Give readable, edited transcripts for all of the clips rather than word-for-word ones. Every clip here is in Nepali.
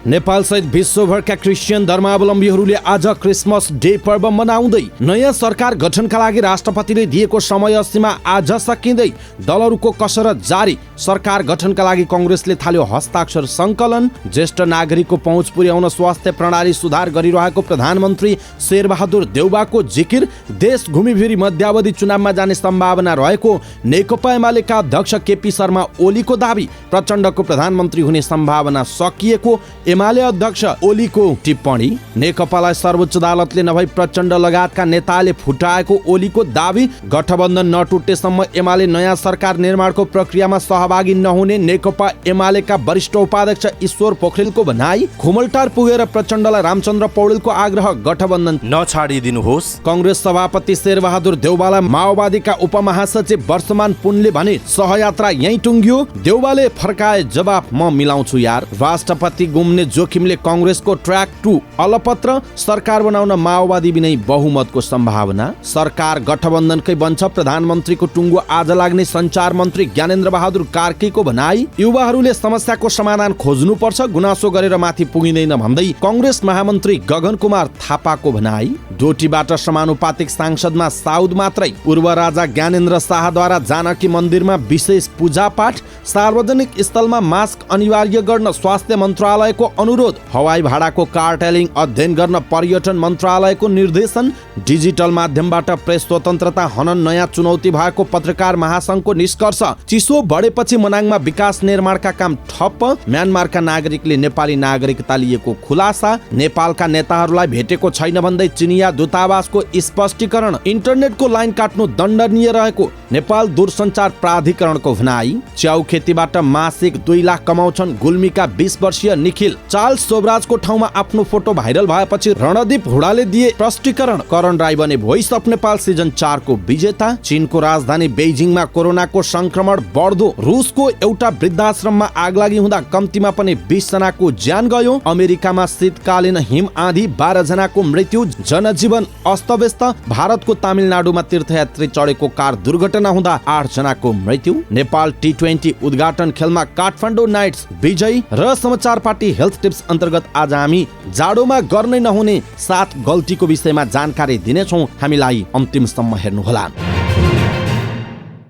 नेपालसहित विश्वभरका क्रिस्चियन धर्मावलम्बीहरूले आज क्रिसमस डे पर्व मनाउँदै नयाँ सरकार गठनका लागि राष्ट्रपतिले दिएको समय सीमा आज सकिँदै दलहरूको कसरत जारी। सरकार गठनका लागि कांग्रेसले थाल्यो हस्ताक्षर संकलन। ज्येष्ठ नागरिकको पहुँच पुर्याउन स्वास्थ्य प्रणाली सुधार गरिरहेको प्रधानमन्त्री शेरबहादुर देउवाको जिकिर। देश घुमिफिरी मध्यावधि चुनावमा जाने सम्भावना रहेको नेकपा एमालेका अध्यक्ष केपी शर्मा ओलीको दावी। प्रचण्डको प्रधानमन्त्री हुने सम्भावना सकिएको एमाले अध्यक्ष ओलीको टिप्पणी। नेकपालाई सर्वोच्च अदालतले नभई प्रचण्ड लगायतका नेताले फुटाएको ओलीको दावी। गठबन्धन नटुटेसम्म एमाले नयाँ सरकार निर्माणको प्रक्रियामा सहभागी नहुने नेकपा एमालेका वरिष्ठ उपाध्यक्ष ईश्वर पोखरेलको भनाई। खुमलटार पुगेर प्रचण्डलाई रामचन्द्र पौडेलको आग्रह, गठबन्धन नछाडिदिनुहोस्। कांग्रेस सभापति शेरबहादुर देउवालाई माओवादीका उपमहासचिव वर्षमान पुनले भने सहयात्रा यही टुङ्गियो। देउवाले फर्काए जवाब, म मिलाउँछु यार। राष्ट्रपति गुम्ने जोखिमले कांग्रेसको ट्र्याक 2 अलपत्र। सरकार बनाउन माओवादी बिनै बहुमतको सम्भावना। सरकार गठबन्धनकै बन्छ, प्रधानमन्त्रीको टुङ्गो आज लाग्ने सञ्चार मन्त्री ज्ञानेन्द्र बहादुर कार्कीको भनाई। युवाहरूले समस्याको समाधान खोज्नुपर्छ, गुनासो गरेर माथि पुगिँदैन भन्दै कांग्रेस महामन्त्री गगन कुमार थापाको भनाई। डोटीबाट समानुपातिक सांसदमा साउद मात्रै। पूर्व राजा ज्ञानेन्द्र शाहद्वारा जानकी मन्दिरमा विशेष पूजापाठ। सार्वजनिक स्थलमा मास्क अनिवार्य गर्न स्वास्थ्य मन्त्रालयको अनुरोध। हवाई भाडाको कार्टेलिङ अध्ययन गर्न पर्यटन मन्त्रालयको निर्देशन। डिजिटल माध्यमबाट प्रेस स्वतन्त्रता हनन नयाँ चुनौती भएको पत्रकार महासंघको निष्कर्ष। चिसो बढेपछि मनाङमा विकास निर्माणका काम ठप्प। म्यानमारका नागरिकले नेपाली नागरिकता लिएको खुलासा। नेपालका नेताहरूलाई भेटेको छैन भन्दै चिनिया दूतावासको स्पष्टीकरण। इन्टरनेटको लाइन काट्नु दण्डनीय रहेको नेपाल दूरसञ्चार प्राधिकरणको भनाई। च्याउ खेतीबाट मासिक 2 लाख कमाउँछन् गुल्मीका 20 वर्षीय निखिल। चार्ल्स सोबराजको ठाउँमा आफ्नो फोटो भाइरल भएपछि रणदीप हुडाले दिए प्रष्टीकरण। करण राई बने भोइस अफ नेपाल सिजन 4 को विजेता। चीनको राजधानी बेइजिङमा कोरोनाको संक्रमण बढ्दो। रुसको एउटा वृद्धाश्रममा आगलागी हुँदा कम्तीमा पनि 20 जनाको ज्यान गयो। अमेरिकामा शीतकालीन हिम आँधी 12 जनाको मृत्यु। जनजीवन अस्तव्यस्त। भारतको तमिलनाडुमा तीर्थयात्री चढेको कार दुर्घटना हुँदा 8 जनाको मृत्यु। नेपाल T20 उद्घाटन खेलमा काठमाडौँ नाइट्स विजयी। र समाचार पार्टी हेल्थ टिप्स अन्तर्गत आज हामी जाडोमा गर्नै नहुने 7 गल्तीको विषयमा जानकारी दिनेछौँ। हामीलाई अन्तिमसम्म हेर्नुहोला।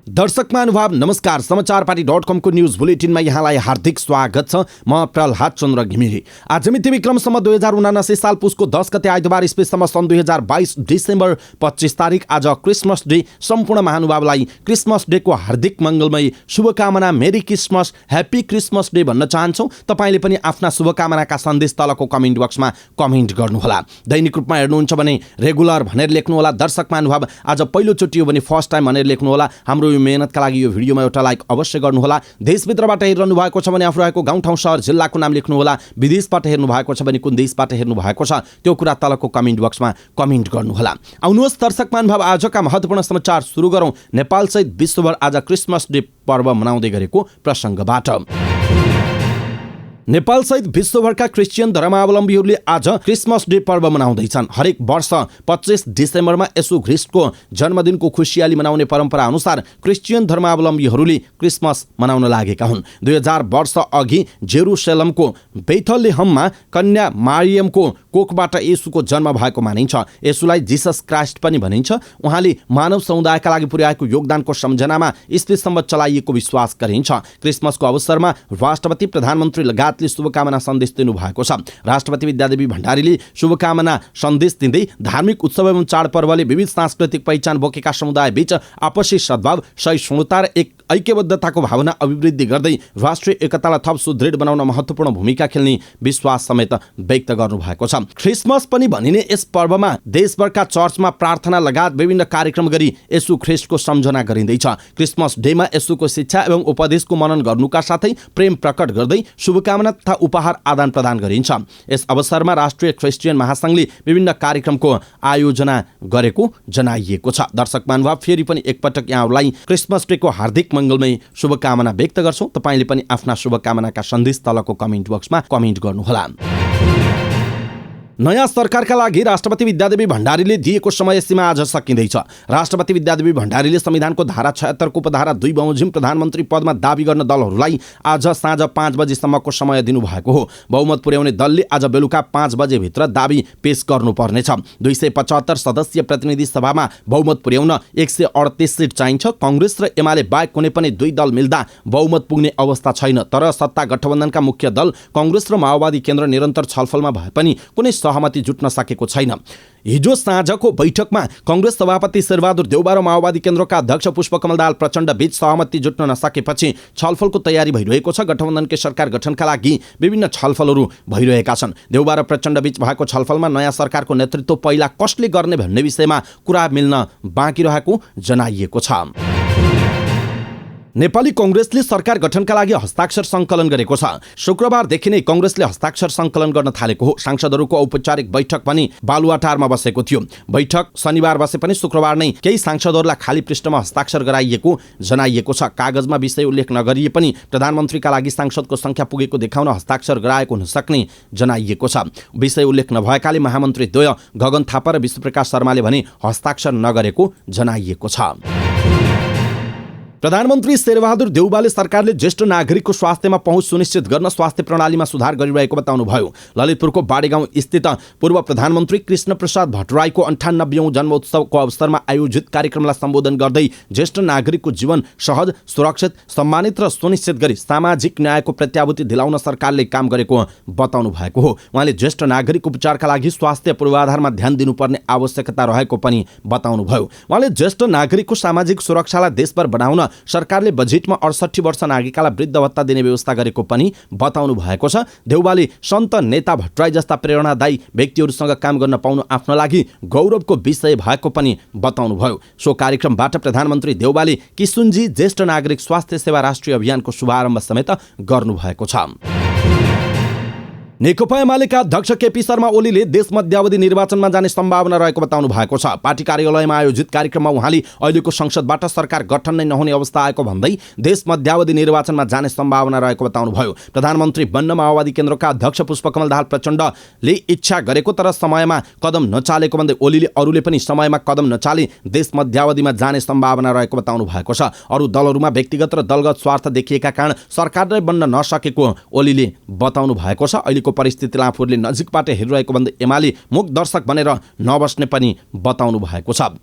दर्शक महानुभाव नमस्कार। समाचार पार्टी.com को न्यूज बुलेटिनमा यहाँलाई हार्दिक स्वागत छ। म प्रहलाद चन्द्र घिमिरे। आज मिति विक्रमसम्म 2079 साल पुसको 10 गते आइतबार इस्वीसम्म सन् 2022 डिसेम्बर 25 तारिक आज क्रिसमस डे। सम्पूर्ण महानुभावलाई क्रिसमस डे को हार्दिक मंगलमय शुभकामना। Merry Christmas, happy Christmas day भन्न चाहन्छौँ। तपाईले पनि आफ्ना शुभकामनाका सन्देश तलको कमेन्ट बक्समा कमेन्ट गर्नुहोला। दैनिक रूपमा हेर्नुहुन्छ भने रेगुलर भनेर लेख्नुहोला। दर्शक महानुभाव आज पहिलोचोटि हो भने फर्स्ट टाइम भनेर लेख्नुहोला। हाम्रो मेहनतका लागि यो भिडियोमा एउटा लाइक अवश्य गर्नुहोला। देशभित्रबाट हेरिरहनु भएको छ भने आफू रहेको गाउँ ठाउँ सहर जिल्लाको नाम लेख्नुहोला। विदेशबाट हेर्नु भएको छ भने कुन देशबाट हेर्नु भएको छ त्यो कुरा तलको कमेन्ट बक्समा कमेन्ट गर्नुहोला। आउनुहोस् दर्शक महानुभाव आजका महत्त्वपूर्ण समाचार सुरु गरौँ नेपालसहित विश्वभर आज क्रिसमस डे पर्व मनाउँदै गरेको प्रसङ्गबाट। नेपालसहित विश्वभरका क्रिस्चियन धर्मावलम्बीहरूले आज क्रिसमस डे पर्व मनाउँदैछन्। हरेक वर्ष 25 डिसेम्बरमा यसु ख्रिस्टको जन्मदिनको खुसियाली मनाउने परम्परा अनुसार क्रिस्चियन धर्मावलम्बीहरूले क्रिसमस मनाउन लागेका हुन्। 2000 वर्ष अघि जेरुसलेमको बेथलेहममा कन्या मारियमको कोखबाट येशूको जन्म भएको मानिन्छ। येशूलाई जिसस क्राइस्ट पनि भनिन्छ। उहाँले मानव समुदायका लागि पुर्याएको योगदानको सम्झनामा इस्वीसम्म चलाइएको विश्वास गरिन्छ। क्रिसमसको अवसरमा राष्ट्रपति, प्रधानमन्त्री लगायत शुभकामना सन्देश दिनु भएको छ। राष्ट्रपति विद्यादेवी भण्डारीले शुभकामना सन्देश दिँदै धार्मिक उत्सव एवं चाडपर्वले विविध सांस्कृतिक पहिचान बोकेका समुदाय बीच आपसी सद्भाव, सहिष्णुता र ऐक्यबद्धताको भावना अभिवृद्धि गर्दै राष्ट्रिय एकतालाई थप सुदृढ बनाउन महत्त्वपूर्ण भूमिका खेल्ने विश्वास समेत व्यक्त गर्नु भएको छ। क्रिसमस पनि भनिने यस पर्वमा देशभरका चर्चमा प्रार्थना लगायत विभिन्न कार्यक्रम गरी येशू ख्रिस्टको सम्झना गरिँदैछ। क्रिसमस डेमा येशूको शिक्षा एवं उपदेशको मनन गर्नुका साथै प्रेम प्रकट गर्दै शुभकामना तथा उपहार आदान प्रदान गरिन्छ। यस अवसरमा राष्ट्रिय क्रिस्चियन महासंघले विभिन्न कार्यक्रमको आयोजना गरेको जनाइएको छ। दर्शक महानुभाव फेरि पनि एकपटक यहाँहरूलाई क्रिसमस डेको हार्दिक मंगलमय शुभकामना व्यक्त गर्छौँ। तपाईले पनि आफ्ना शुभकामनाका सन्देश तलको कमेन्ट बक्समा कमेन्ट गर्नुहोला। नयाँ सरकारका लागि राष्ट्रपति विद्यादेवी भण्डारीले दिएको समय सीमा आज सकिँदैछ। राष्ट्रपति विद्यादेवी भण्डारीले संविधानको धारा 76 को उपधारा 2 बमोजिम प्रधानमन्त्री पदमा दाबी गर्न दलहरूलाई आज साँझ 5 बजेसम्मको समय दिनुभएको हो। बहुमत पुर्याउने दलले आज बेलुका 5 बजेभित्र दाबी पेश गर्नुपर्नेछ। 275 सदस्यीय प्रतिनिधि सभामा बहुमत पुर्याउन 138 सिट चाहिन्छ। कांग्रेस र एमाले बाहेक कुनै पनि दुई दल मिल्दा बहुमत पुग्ने अवस्था छैन। तर सत्ता गठबन्धनका मुख्य दल कांग्रेस र माओवादी केन्द्र निरन्तर छलफलमा भए पनि कुनै सहमति जुट्न सकेको छैन। हिजो साँझको बैठकमा कांग्रेस सभापति शेरबहादुर देउबा र माओवादी केन्द्रका अध्यक्ष पुष्पकमल दाहाल प्रचण्ड बीच सहमति जुट्न नसकेपछि छलफलको तयारी भइरहेको छ। गठबन्धनकै सरकार गठनका लागि विभिन्न छलफलहरू भइरहेका छन्। देउबा र प्रचण्ड बीच भएको छलफलमा नयाँ सरकारको नेतृत्व पहिला कसले गर्ने भन्ने विषयमा कुरा मिल्न बाँकी रहेको जनाइएको छ। नेपाली कांग्रेसले सरकार गठनका लागि हस्ताक्षर सङ्कलन गरेको छ। शुक्रबारदेखि नै कांग्रेसले हस्ताक्षर सङ्कलन गर्न थालेको हो। सांसदहरूको औपचारिक बैठक पनि बालुवाटारमा बसेको थियो। बैठक शनिबार बसे पनि शुक्रबार नै केही सांसदहरूलाई खाली पृष्ठमा हस्ताक्षर गराइएको जनाइएको छ। कागजमा विषय उल्लेख नगरिए पनि प्रधानमन्त्रीका लागि सांसदको संख्या पुगेको देखाउन हस्ताक्षर गराएको हुन सक्ने जनाइएको छ। विषय उल्लेख नभएकाले महामन्त्री द्वय गगन थापा र विश्वप्रकाश शर्माले भने हस्ताक्षर नगरेको जनाइएको छ। प्रधानमन्त्री शेरबहादुर देउबाले सरकारले ज्येष्ठ नागरिकको स्वास्थ्यमा पहुँच सुनिश्चित गर्न स्वास्थ्य प्रणालीमा सुधार गरिरहेको बताउनुभयो। ललितपुरको बाडेगाउँ स्थित पूर्व प्रधानमन्त्री कृष्ण प्रसाद भट्टराईको 98औं जन्मोत्सवको अवसरमा आयोजित कार्यक्रमलाई सम्बोधन गर्दै ज्येष्ठ नागरिकको जीवन सहज, सुरक्षित, सम्मानित र सुनिश्चित गरी सामाजिक न्यायको प्रत्याभूति दिलाउन सरकारले काम गरेको बताउनु भएको हो। उहाँले ज्येष्ठ नागरिक उपचारका लागि स्वास्थ्य पूर्वाधारमा ध्यान दिनुपर्ने आवश्यकता रहेको पनि बताउनुभयो। उहाँले ज्येष्ठ नागरिकको सामाजिक सुरक्षालाई देशभर बनाउन सरकारले बजेटमा 68 वर्ष नागरिकलाई वृद्ध भत्ता दिने व्यवस्था गरेको पनि बताउनु भएको छ। देउबाले सन्त नेता भट्टराई जस्ता प्रेरणादायी व्यक्तिहरूसँग काम गर्न पाउनु आफ्नो लागि गौरवको विषय भएको पनि बताउनुभयो। सो कार्यक्रमबाट प्रधानमन्त्री देउबाले किशुनजी ज्येष्ठ नागरिक स्वास्थ्य सेवा राष्ट्रिय अभियानको शुभारम्भ समेत गर्नुभएको छ। नेकपा एमालेका अध्यक्ष केपी शर्मा ओलीले देश मध्यावधि निर्वाचनमा जाने सम्भावना रहेको बताउनु भएको छ। पार्टी कार्यालयमा आयोजित कार्यक्रममा उहाँले अहिलेको संसदबाट सरकार गठन नै नहुने अवस्था आएको भन्दै देश मध्यावधि निर्वाचनमा जाने सम्भावना रहेको बताउनुभयो। प्रधानमन्त्री बन्न माओवादी केन्द्रका अध्यक्ष पुष्पकमल दाहाल प्रचण्डले इच्छा गरेको तर समयमा कदम नचालेको भन्दै ओलीले अरूले पनि समयमा कदम नचाले देश मध्यावधिमा जाने सम्भावना रहेको बताउनु भएको छ। अरू दलहरूमा व्यक्तिगत र दलगत स्वार्थ देखिएका कारण सरकारले बन्न नसकेको ओलीले बताउनु भएको छ। परिस्थितिलाई आफूले नजिकबाट हेरिरहेको भन्दै एमाले मुख दर्शक बनेर नबस्ने पनि बताउनु भएको छ।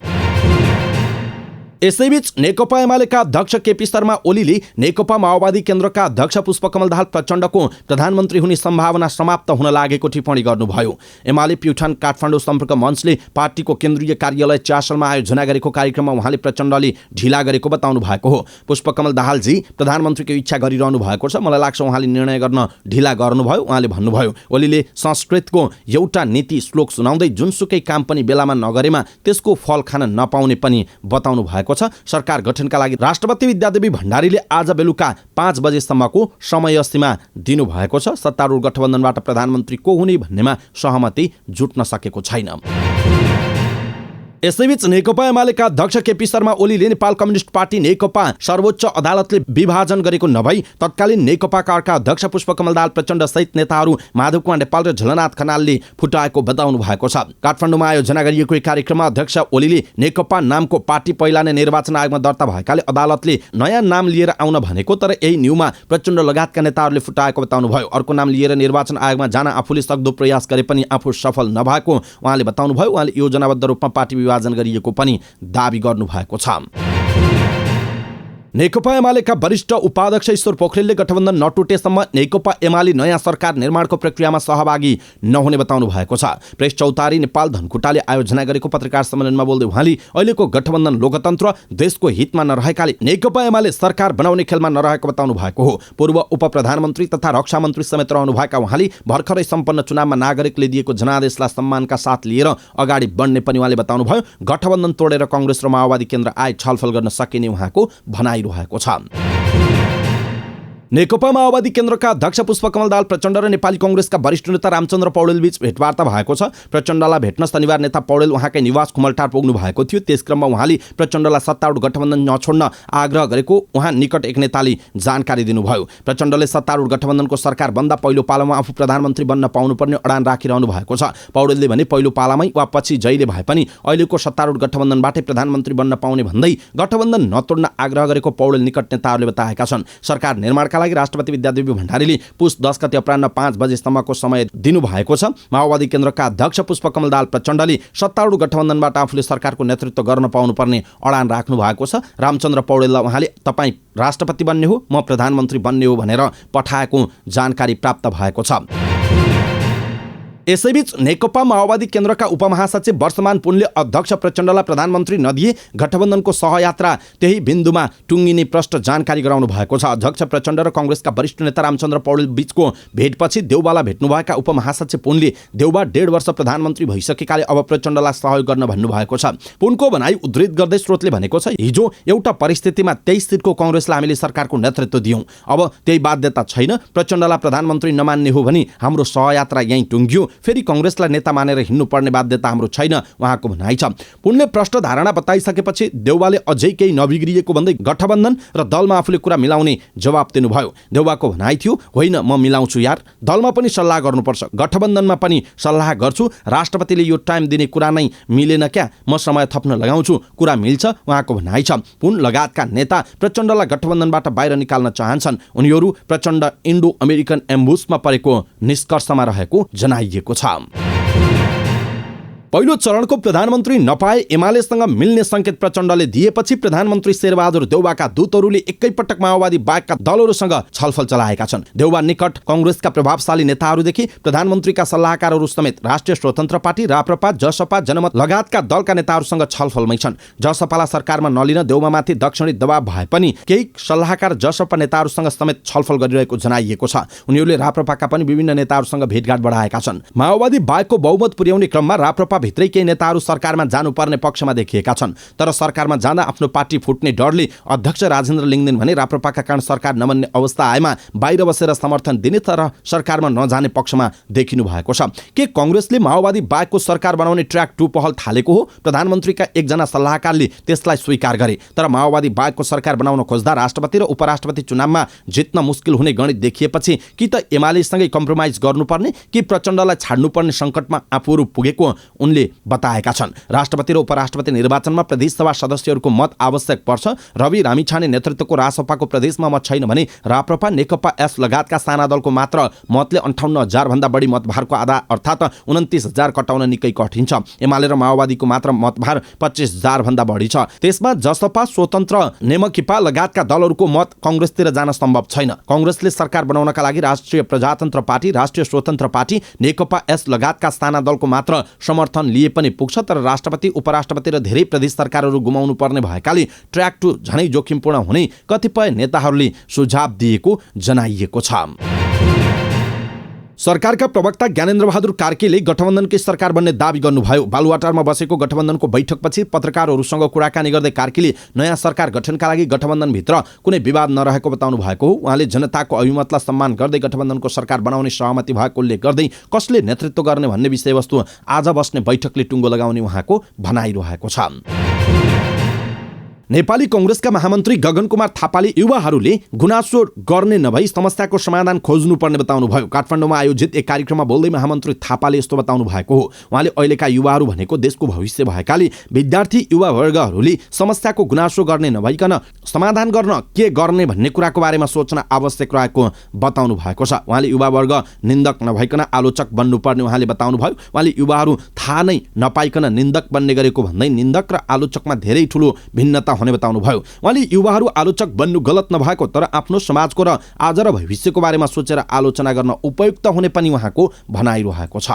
यसैबीच नेकपा एमालेका अध्यक्ष केपी शर्मा ओलीले नेकपा माओवादी केन्द्रका अध्यक्ष पुष्पकमल दाहाल प्रचण्डको प्रधानमन्त्री हुने सम्भावना समाप्त हुन लागेको टिप्पणी गर्नुभयो। एमाले प्युठान काठमाडौँ सम्पर्क मञ्चले पार्टीको केन्द्रीय कार्यालय च्यासलमा आयोजना गरेको कार्यक्रममा उहाँले प्रचण्डले ढिला गरेको बताउनु भएको हो। पुष्पकमल दाहालजी प्रधानमन्त्रीको इच्छा गरिरहनु भएको छ। मलाई लाग्छ उहाँले निर्णय गर्न ढिला गर्नुभयो। उहाँले भन्नुभयो, ओलीले संस्कृतको एउटा नीति श्लोक सुनाउँदै जुनसुकै काम पनि बेलामा नगरेमा त्यसको फल खान नपाउने पनि बताउनु भएको छ। सरकार गठनका लागि राष्ट्रपति विद्यादेवी भण्डारीले आज बेलुका 5 बजेसम्मको समय सीमा दिनुभएको छ। सत्तारूढ गठबन्धनबाट प्रधानमन्त्री को हुने भन्नेमा सहमति जुट्न सकेको छैन। यसैबीच नेकपा एमालेका अध्यक्ष केपी शर्मा ओलीले नेपाल कम्युनिस्ट पार्टी नेकपा सर्वोच्च अदालतले विभाजन गरेको नभई तत्कालीन नेकपाका अध्यक्ष पुष्पकमल दाहाल प्रचण्ड सहित नेताहरू माधव कुमार नेपाल र झलनाथ खनालले फुटाएको बताउनु भएको छ। काठमाडौँमा आयोजना गरिएको कार्यक्रममा अध्यक्ष ओलीले नेकपा नामको पार्टी पहिला नै निर्वाचन आयोगमा दर्ता भएकाले अदालतले नयाँ नाम लिएर आउन भनेको, तर यही न्युमा प्रचण्ड लगायतका नेताहरूले फुटाएको बताउनु भयो। अर्को नाम लिएर निर्वाचन आयोगमा जान आफूले सक्दो प्रयास गरे पनि आफू सफल नभएको उहाँले बताउनुभयो। उहाँले योजनाबद्ध रूपमा पार्टी विभाजन गरिएको पनि दाबी गर्नु भएको छ। नेकपा एमालेका वरिष्ठ उपाध्यक्ष ईश्वर पोखरेलले गठबन्धन नटुटेसम्म नेकपा एमाले नयाँ सरकार निर्माणको प्रक्रियामा सहभागी नहुने बताउनु भएको छ। प्रेस चौतारी नेपाल धनकुटाले आयोजना गरेको पत्रकार सम्मेलनमा बोल्दै उहाँले अहिलेको गठबन्धन लोकतन्त्र देशको हितमा नरहेकाले नेकपा एमाले सरकार बनाउने खेलमा नरहेको बताउनु भएको हो। पूर्व उप प्रधानमन्त्री तथा रक्षा मन्त्री समेत रहनुभएका उहाँले भर्खरै सम्पन्न चुनावमा नागरिकले दिएको जनादेशलाई सम्मानका साथ लिएर अगाडि बढ्ने पनि उहाँले बताउनुभयो। गठबन्धन तोडेर कांग्रेस र माओवादी केन्द्र आए छलफल गर्न सकिने उहाँको भनाइ रहेको छ। नेकपा माओवादी केन्द्रका अध्यक्ष पुष्पकमल दाहाल प्रचण्ड र नेपाली कांग्रेसका वरिष्ठ नेता रामचन्द्र पौडेलबीच भेटवार्ता भएको छ। प्रचण्डलाई भेट्न शनिबार नेता पौडेल उहाँकै निवास खुमलटार पुग्नु भएको थियो। त्यस क्रममा उहाँले प्रचण्डलाई सत्तारूढ गठबन्धन नछोड्न आग्रह गरेको उहाँ निकट एक नेताले जानकारी दिनुभयो। प्रचण्डले सत्तारूढ गठबन्धनको सरकार बन्दा पहिलो पालामा आफू प्रधानमन्त्री बन्न पाउनुपर्ने अडान राखिरहनु भएको छ। पौडेलले भने पहिलो पालामै वा पछि जहिले भए पनि अहिलेको सत्तारूढ गठबन्धनबाटै प्रधानमन्त्री बन्न पाउने भन्दै गठबन्धन नतोड्न आग्रह गरेको पौडेल निकट नेताहरूले बताएका छन्। सरकार निर्माणका लागि राष्ट्रपति विद्यादेवी भण्डारीले पुस 10 गते अपराह्न 5 बजेसम्मको समय दिनुभएको छ। माओवादी केन्द्रका अध्यक्ष पुष्पकमल दाहाल प्रचण्डले सत्तारूढ गठबन्धनबाट आफूले सरकारको नेतृत्व गर्न पाउनुपर्ने अडान राख्नु भएको छ। रामचन्द्र पौडेललाई उहाँले तपाईँ राष्ट्रपति बन्ने हो, म प्रधानमन्त्री बन्ने हो भनेर पठाएको जानकारी प्राप्त भएको छ। यसैबीच नेकपा माओवादी केन्द्रका उपमहासचिव वर्षमान पुनले अध्यक्ष प्रचण्डलाई प्रधानमन्त्री नदिए गठबन्धनको सहयात्रा त्यही बिन्दुमा टुङ्गिने प्रष्ट जानकारी गराउनु भएको छ। अध्यक्ष प्रचण्ड र कांग्रेसका वरिष्ठ नेता रामचन्द्र पौडेल बीचको भेटपछि देउबालाई भेट्नुभएका उपमहासचिव पुनले देउबा 1.5 वर्ष प्रधानमन्त्री भइसकेकाले अब प्रचण्डलाई सहयोग गर्न भन्नुभएको छ। पुनको भनाइ उद्धृत गर्दै स्रोतले भनेको छ, हिजो एउटा परिस्थितिमा 23 सिटको कांग्रेसलाई हामीले सरकारको नेतृत्व दियौं, अब त्यही बाध्यता छैन। प्रचण्डलाई प्रधानमन्त्री नमान्ने हो भने हाम्रो सहयात्रा यहीँ टुङ्गियो, फेरि कांग्रेसलाई नेता मानेर हिँड्नुपर्ने बाध्यता हाम्रो छैन, उहाँको भनाइ छ। पुनले प्रष्ट धारणा बताइसकेपछि देउबाले अझै केही नबिग्रिएको भन्दै गठबन्धन र दलमा आफूले कुरा मिलाउने जवाब दिनुभयो। देउबाको भनाइ थियो, होइन म मिलाउँछु यार, दलमा पनि सल्लाह गर्नुपर्छ, गठबन्धनमा पनि सल्लाह गर्छु, राष्ट्रपतिले यो टाइम दिने कुरा नै मिलेन क्या, म समय थप्न लगाउँछु, कुरा मिल्छ, उहाँको भनाइ छ। पुन लगायतका नेता प्रचण्डलाई गठबन्धनबाट बाहिर निकाल्न चाहन्छन्। उनीहरू प्रचण्ड इन्डो अमेरिकन एम्बुसमा परेको निष्कर्षमा रहेको जनाइएको छ। पहिलो चरणको प्रधानमन्त्री नपाए एमालेसँग मिल्ने संकेत प्रचण्डले दिएपछि प्रधानमन्त्री शेरबहादुर देउबाका दूतहरूले एकैपटक माओवादी बाहेकका दलहरूसँग छलफल चलाएका छन्। देउबा निकट कांग्रेसका प्रभावशाली नेताहरूदेखि प्रधानमन्त्रीका सल्लाहकारहरू समेत राष्ट्रिय स्वतन्त्र पार्टी, राप्रपा, जसपा, जनमत लगायतका दलका नेताहरूसँग छलफलमै छन्। जसपालाई सरकारमा नलिन देउबामाथि दक्षिणी दबाव भए पनि केही सल्लाहकार जसपा नेताहरूसँग समेत छलफल गरिरहेको जनाइएको छ। उनीहरूले राप्रपाका पनि विभिन्न नेताहरूसँग भेटघाट बढाएका छन्। माओवादी बाहेकको बहुमत पुर्याउने क्रममा राप्रपा भित्रै केही नेताहरू सरकारमा जानुपर्ने पक्षमा देखिएका छन्, तर सरकारमा जाँदा आफ्नो पार्टी फुट्ने डरले अध्यक्ष राजेन्द्र लिङ्गदेन भने राप्रपाका कारण सरकार नबन्ने अवस्था आएमा बाहिर बसेर समर्थन दिने तर सरकारमा नजाने पक्षमा देखिनु भएको छ। के कांग्रेसले माओवादी बाहेकको सरकार बनाउने ट्र्याक 2 पहल थालेको हो? प्रधानमन्त्रीका एकजना सल्लाहकारले त्यसलाई स्वीकार गरे, तर माओवादी बाहेकको सरकार बनाउन खोज्दा राष्ट्रपति र उपराष्ट्रपति चुनावमा जित्न मुस्किल हुने गणित देखिएपछि कि त एमालेसँगै कम्प्रोमाइज गर्नुपर्ने कि प्रचण्डलाई छाड्नुपर्ने सङ्कटमा आफूहरू पुगेको उनले बताएका छन्। राष्ट्रपति र उपराष्ट्रपति निर्वाचनमा प्रदेशसभा सदस्यहरूको मत आवश्यक पर्छ। रवि रामिछाने नेतृत्वको रासपाको प्रदेशमा मत छैन भने राप्रपा, नेकपा एस लगायतका साना दलको मात्र मतले 58,000 भन्दा बढी मतभारको आधा अर्थात् 29,000 कटाउन निकै कठिन छ। एमाले र माओवादीको मात्र मतभार 25,000 भन्दा बढी छ। त्यसमा जसपा, स्वतन्त्र, नेमकिपा लगायतका दलहरूको मत कांग्रेसतिर जान सम्भव छैन। कांग्रेसले सरकार बनाउनका लागि राष्ट्रिय प्रजातन्त्र पार्टी, राष्ट्रिय स्वतन्त्र पार्टी, नेकपा एस लगायतका साना दलको मात्र समर्थन लिए पनि पुग्छ, तर राष्ट्रपति, उपराष्ट्रपति र धेरै प्रदेश सरकारहरू गुमाउनु पर्ने भएकाले ट्र्याक 2 झनै जोखिमपूर्ण हुने कतिपय नेताहरूले सुझाव दिएको जनाइएको छ। सरकारका प्रवक्ता ज्ञानेन्द्र बहादुर कार्कीले गठबन्धनकै सरकार बन्ने दाबी गर्नुभयो। बालुवाटारमा बसेको गठबन्धनको बैठकपछि पत्रकारहरूसँग कुराकानी गर्दै कार्कीले नयाँ सरकार गठनका लागि गठबन्धनभित्र कुनै विवाद नरहेको बताउनु भएको हो। उहाँले जनताको अभिमतलाई सम्मान गर्दै गठबन्धनको सरकार बनाउने सहमति भएको उल्लेख गर्दै कसले नेतृत्व गर्ने भन्ने विषयवस्तु आज बस्ने बैठकले टुङ्गो लगाउने उहाँको भनाइरहेको छ। नेपाली कांग्रेसका महामन्त्री गगन कुमार थापाले युवाहरूले गुनासो गर्ने नभई समस्याको समाधान खोज्नुपर्ने बताउनुभयो। काठमाडौँमा आयोजित एक कार्यक्रममा बोल्दै महामन्त्री थापाले यस्तो बताउनु भएको हो। उहाँले अहिलेका युवाहरू भनेको देशको भविष्य भएकाले विद्यार्थी युवा वर्गहरूले समस्याको गुनासो गर्ने नभइकन समाधान गर्न के गर्ने भन्ने कुराको बारेमा सोच्न आवश्यक रहेको बताउनु भएको छ। उहाँले युवा वर्ग निन्दक नभइकन आलोचक बन्नुपर्ने उहाँले बताउनुभयो। उहाँले युवाहरू थाहा नै नपाइकन निन्दक बन्ने गरेको भन्दै निन्दक र आलोचकमा धेरै ठुलो भिन्नता हुने बताउनुभयो। उहाँले युवाहरू आलोचक बन्नु गलत नभएको तर आफ्नो समाजको र आज र भविष्यको बारेमा सोचेर आलोचना गर्न उपयुक्त हुने पनि उहाँको भनाइरहेको छ।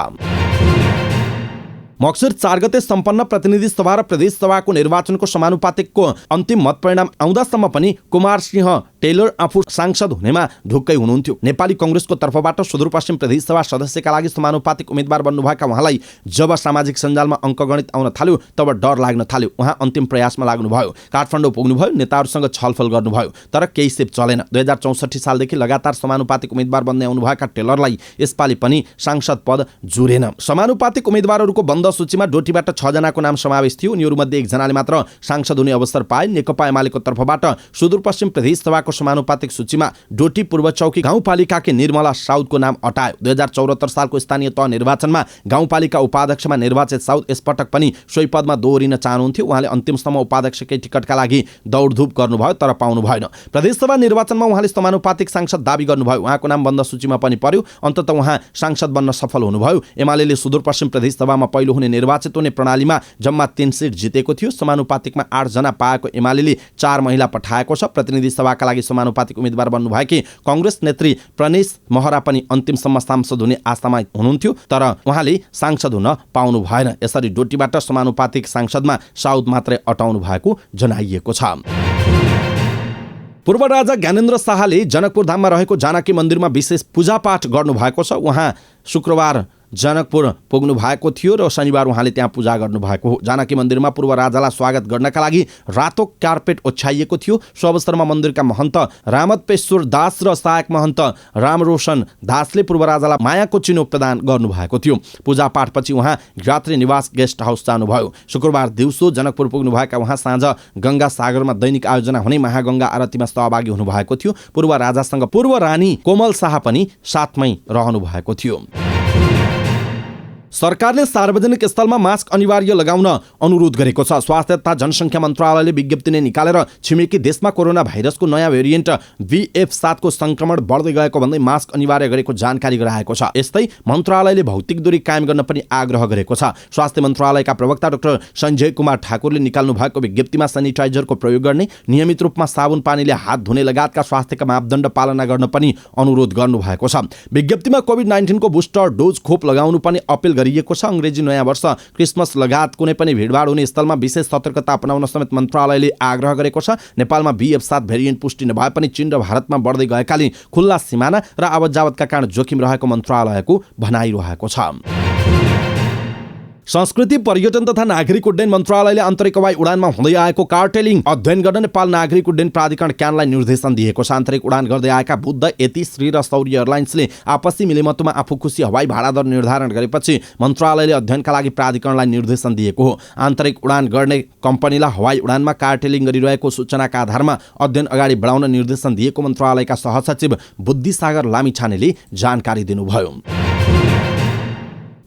मक्सिर 4 गते सम्पन्न प्रतिनिधि सभा र प्रदेश सभाको निर्वाचनको समानुपातिकको अन्तिम मत परिणाम आउँदासम्म पनि कुमार सिंह टेलर आफू सांसद हुनेमा ढुक्कै हुनुहुन्थ्यो। नेपाली कांग्रेसको तर्फबाट सुदूरपश्चिम प्रदेशसभा सदस्यका लागि समानुपातिक उम्मेदवार बन्नुभएका उहाँलाई जब सामाजिक सञ्जालमा अङ्कगणित आउन थाल्यो तब डर लाग्न थाल्यो। उहाँ अन्तिम प्रयासमा लाग्नुभयो, काठमाडौँ पुग्नुभयो, नेताहरूसँग छलफल गर्नुभयो, तर केही सेप चलेन। 2064 सालदेखि लगातार समानुपातिक उम्मेदवार बन्दै आउनुभएका टेलरलाई यसपालि पनि सांसद पद जुरेन। समानुपातिक उम्मेदवारहरूको बन्द सूचीमा डोटीबाट 6 जनाको नाम समावेश थियो। उनीहरूमध्ये 1 जनाले मात्र सांसद हुने अवसर पाए। नेकपा एमालेको तर्फबाट सुदूरपश्चिम प्रदेश सभाको समानुपातिक सूचीमा डोटी पूर्व चौकी गाउँपालिकाकी निर्मला साउदको नाम अटायो। 2074 सालको स्थानीय तह निर्वाचनमा गाउँपालिका उपाध्यक्षमा निर्वाचित साउद यसपटक पनि सोही पदमा दोहोरिन चाहनुहुन्थ्यो। उहाँले अन्तिमसम्म उपाध्यक्षकै टिकटका लागि दौडधुप गर्नुभयो तर पाउनु भएन। प्रदेशसभा निर्वाचनमा उहाँले समानुपातिक सांसद दाबी गर्नुभयो। उहाँको नाम बन्द सूचीमा पनि पर्यो। अन्ततः उहाँ सांसद बन्न सफल हुनुभयो। एमालेले सुदूरपश्चिम प्रदेश सभामा पहिलो हुने निर्वाचित हुने प्रणालीमा जम्मा 3 सिट जितेको थियो। समानुपातिकमा 8 जना पाएको एमालेले 4 महिला पठाएको छ। प्रतिनिधि सभाका लागि समानुपातिक उम्मेदवार बन्नुभएकी कांग्रेस नेत्री प्रणेश महरा पनि अन्तिमसम्म सांसद हुने आशामा हुनुहुन्थ्यो तर उहाँले सांसद हुन पाउनु भएन। यसरी डोटीबाट समानुपातिक सांसदमा साउद मात्रै अटाउनु भएको जनाइएको छ। पूर्व राजा ज्ञानेन्द्र शाहले जनकपुर धाममा रहेको जानकी मन्दिरमा विशेष पूजापाठ गर्नुभएको छ। उहाँ शुक्रबार जनकपुर पुग्नु भएको थियो र शनिबार उहाँले त्यहाँ पूजा गर्नुभएको हो। जानकी मन्दिरमा पूर्व राजालाई स्वागत गर्नका लागि रातो कार्पेट ओछ्याइएको थियो। सो अवसरमा मन्दिरका महन्त रामतपेश्वर दास र सहायक महन्त रामरोशन दासले पूर्व राजालाई मायाको चिनो प्रदान गर्नुभएको थियो। पूजापाठपछि उहाँ यात्री निवास गेस्ट हाउस जानुभयो। शुक्रबार दिउँसो जनकपुर पुग्नुभएका उहाँ साँझ गङ्गा सागरमा दैनिक आयोजना हुने महागङ्गा आरतीमा सहभागी हुनुभएको थियो। पूर्व राजासँग पूर्व रानी कोमल शाह पनि साथमै रहनु भएको थियो। सरकारले सार्वजनिक स्थलमा मास्क अनिवार्य लगाउन अनुरोध गरेको छ। स्वास्थ्य तथा जनसङ्ख्या मन्त्रालयले विज्ञप्ति नै निकालेर छिमेकी देशमा कोरोना भाइरसको नयाँ भेरिएन्ट VF7 को संक्रमण बढ्दै गएको भन्दै मास्क अनिवार्य गरेको जानकारी गराएको छ। यस्तै मन्त्रालयले भौतिक दूरी कायम गर्न पनि आग्रह गरेको छ। स्वास्थ्य मन्त्रालयका प्रवक्ता डाक्टर सञ्जय कुमार ठाकुरले निकाल्नु भएको विज्ञप्तिमा सेनिटाइजरको प्रयोग गर्ने, नियमित रूपमा साबुन पानीले हात धुने लगायतका स्वास्थ्यका मापदण्ड पालना गर्न पनि अनुरोध गर्नुभएको छ। विज्ञप्तिमा कोभिड-19 को बुस्टर डोज खोप लगाउनु पनि अपील गरिएको छ। अंग्रेजी नयाँ वर्ष, क्रिसमस लगायत कुनै पनि भिडभाड हुने स्थलमा विशेष सतर्कता अपनाउन समेत मन्त्रालयले आग्रह गरेको छ। नेपालमा VF7 भेरिएन्ट पुष्टि नभए पनि चीन र भारतमा बढ्दै गएकाले खुल्ला सीमाना र आवत जावतका कारण जोखिम रहेको मन्त्रालयको भनाइरहेको छ। संस्कृति, पर्यटन तथा नागरिक उड्डयन मन्त्रालयले आन्तरिक हवाई उडानमा हुँदै आएको कार्टेलिङ अध्ययन गर्न नेपाल नागरिक उड्डयन प्राधिकरण क्यानलाई निर्देशन दिएको छ। आन्तरिक उडान गर्दै आएका बुद्ध, यति, श्री र सौर्य एयरलाइन्सले आपसी मिलेमतोमा आफू खुसी हवाई भाडा दर निर्धारण गरेपछि मन्त्रालयले अध्ययनका लागि प्राधिकरणलाई निर्देशन दिएको हो। आन्तरिक उडान गर्ने कम्पनीलाई हवाई उडानमा कार्टेलिङ गरिरहेको सूचनाका आधारमा अध्ययन अगाडि बढाउन निर्देशन दिएको मन्त्रालयका सहसचिव बुद्धिसागर लामिछानेले जानकारी दिनुभयो।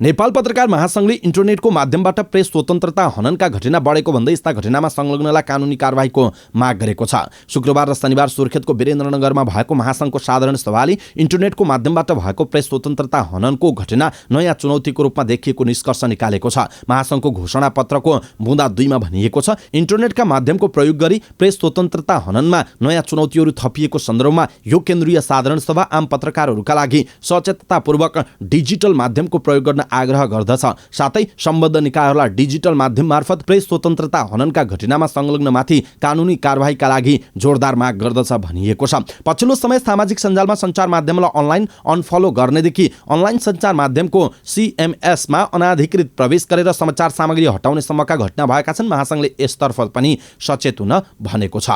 नेपाल पत्रकार महासंघले इन्टरनेटको माध्यमबाट प्रेस स्वतन्त्रता हननका घटना बढेको भन्दै यस्ता घटनामा संलग्नलाई कानुनी कारबाहीको माग गरेको छ। शुक्रबार र शनिबार सुर्खेतको वीरेन्द्रनगरमा भएको महासंघको साधारण सभाले इन्टरनेटको माध्यमबाट भएको प्रेस स्वतन्त्रता हननको घटना नयाँ चुनौतीको रूपमा देखिएको निष्कर्ष निकालेको छ। महासंघको घोषणा पत्रको बुँदा 2 मा भनिएको छ, इन्टरनेटका माध्यमको प्रयोग गरी प्रेस स्वतन्त्रता हननमा नयाँ चुनौतीहरू थपिएको सन्दर्भमा यो केन्द्रीय साधारण सभा आम पत्रकारहरूका लागि सचेततापूर्वक डिजिटल माध्यमको प्रयोग गर्न आग्रह गर्दछ। साथै सम्बद्ध निकायहरूलाई डिजिटल माध्यम मार्फत प्रेस स्वतन्त्रता हननका घटनामा संलग्नमाथि कानुनी कारबाहीका लागि जोरदार माग गर्दछ भनिएको छ। पछिल्लो समय सामाजिक सञ्जालमा सञ्चार माध्यमलाई अनलाइन अनफलो गर्नेदेखि अनलाइन सञ्चार माध्यमको CMS मा अनाधिकृत प्रवेश गरेर समाचार सामग्री हटाउने सम्मका घटना भएका छन्। महासंघले यसतर्फ पनि सचेत हुन भनेको छ।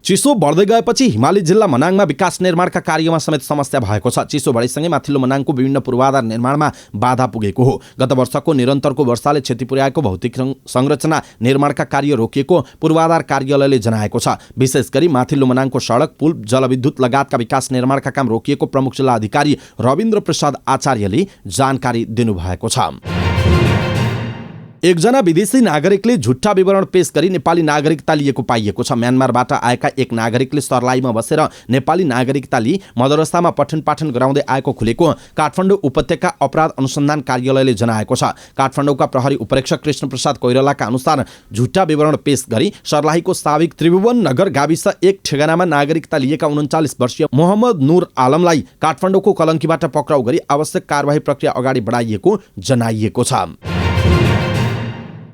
चिसो बढ्दै गएपछि हिमाली जिल्ला मनाङमा विकास निर्माणका कार्यमा समेत समस्या भएको छ। चिसो बढीसँगै माथिल्लो मनाङको विभिन्न पूर्वाधार निर्माणमा बाधा पुगेको हो। गत वर्षको निरन्तरको वर्षाले क्षति पुर्याएको भौतिक संरचना निर्माणका कार्य रोकिएको पूर्वाधार कार्यालयले जनाएको छ। विशेष गरी माथिल्लो मनाङको सडक, पुल, जलविद्युत लगायतका विकास निर्माणका काम रोकिएको प्रमुख जिल्ला अधिकारी रविन्द्र प्रसाद आचार्यले जानकारी दिनुभएको छ। एकजना विदेशी नागरिकले झुट्टा विवरण पेश गरी नेपाली नागरिकता लिएको पाइएको छ। म्यानमारबाट आएका एक नागरिकले सर्लाहीमा बसेर नेपाली नागरिकता लिई मदरसामा पठन पाठन गराउँदै आएको खुलेको काठमाडौँ उपत्यका अपराध अनुसन्धान कार्यालयले जनाएको छ। काठमाडौँका प्रहरी उपरीक्षक कृष्ण प्रसाद कोइरालाका अनुसार झुट्टा विवरण पेश गरी सर्लाहीको साविक त्रिभुवन नगर गाविस 1 ठेगानामा नागरिकता लिएका 39 वर्षीय मोहम्मद नूर आलमलाई काठमाडौँको कलङ्कीबाट पक्राउ गरी आवश्यक कारबाही प्रक्रिया अगाडि बढाइएको जनाइएको छ।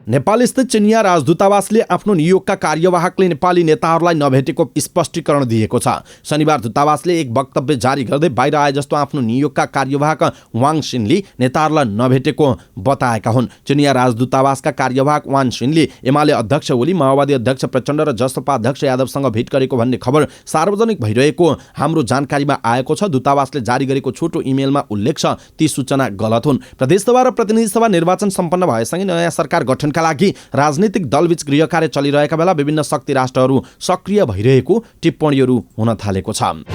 नेपाल स्थित चिनिया राजदूतावासले आफ्नो नियोगका कार्यवाहकले नेपाली नेताहरूलाई नभेटेको स्पष्टीकरण दिएको छ। शनिबार दूतावासले एक वक्तव्य जारी गर्दै बाहिर आए जस्तो आफ्नो नियोगका कार्यवाहक वाङ शिनले नेताहरूलाई नभेटेको बताएका हुन्। चिनिया राजदूतावासका कार्यवाहक वाङ शिनले एमाले अध्यक्ष ओली, माओवादी अध्यक्ष प्रचण्ड र जसपा अध्यक्ष यादवसँग भेट गरेको भन्ने खबर सार्वजनिक भइरहेको हाम्रो जानकारीमा आएको छ। दूतावासले जारी गरेको छोटो इमेलमा उल्लेख छ ती सूचना गलत हुन्। प्रदेशसभा र प्रतिनिधि सभा निर्वाचन सम्पन्न भएसँगै नयाँ सरकार गठनका लागि राजनीतिक दलबीच गृह कार्य चलिरहेका बेला विभिन्न शक्ति राष्ट्रहरू सक्रिय भइरहेको टिप्पणीहरू हुन थालेको छ।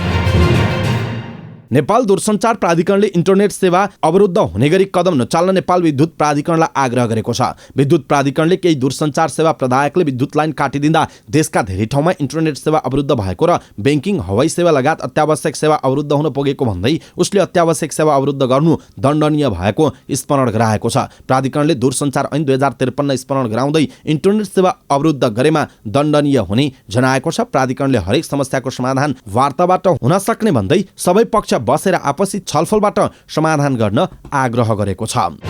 नेपाल दूरसञ्चार प्राधिकरणले इन्टरनेट सेवा अवरुद्ध हुने गरी कदम नचाल्न नेपाल विद्युत प्राधिकरणलाई आग्रह गरेको छ। विद्युत प्राधिकरणले केही दूरसञ्चार सेवा प्रदायकले विद्युत लाइन काटिदिँदा देशका धेरै ठाउँमा इन्टरनेट सेवा अवरुद्ध भएको र ब्याङ्किङ, हवाई सेवा लगायत अत्यावश्यक सेवा अवरुद्ध हुन पुगेको भन्दै उसले अत्यावश्यक सेवा अवरुद्ध गर्नु दण्डनीय भएको स्मरण गराएको छ। प्राधिकरणले दूरसञ्चार ऐन 2053 स्मरण गराउँदै इन्टरनेट सेवा अवरुद्ध गरेमा दण्डनीय हुने जनाएको छ। प्राधिकरणले हरेक समस्याको समाधान वार्ताबाट हुन सक्ने भन्दै सबै पक्ष बसेर आपसी छलफलबाट समाधान गर्न आग्रह गरेको छ।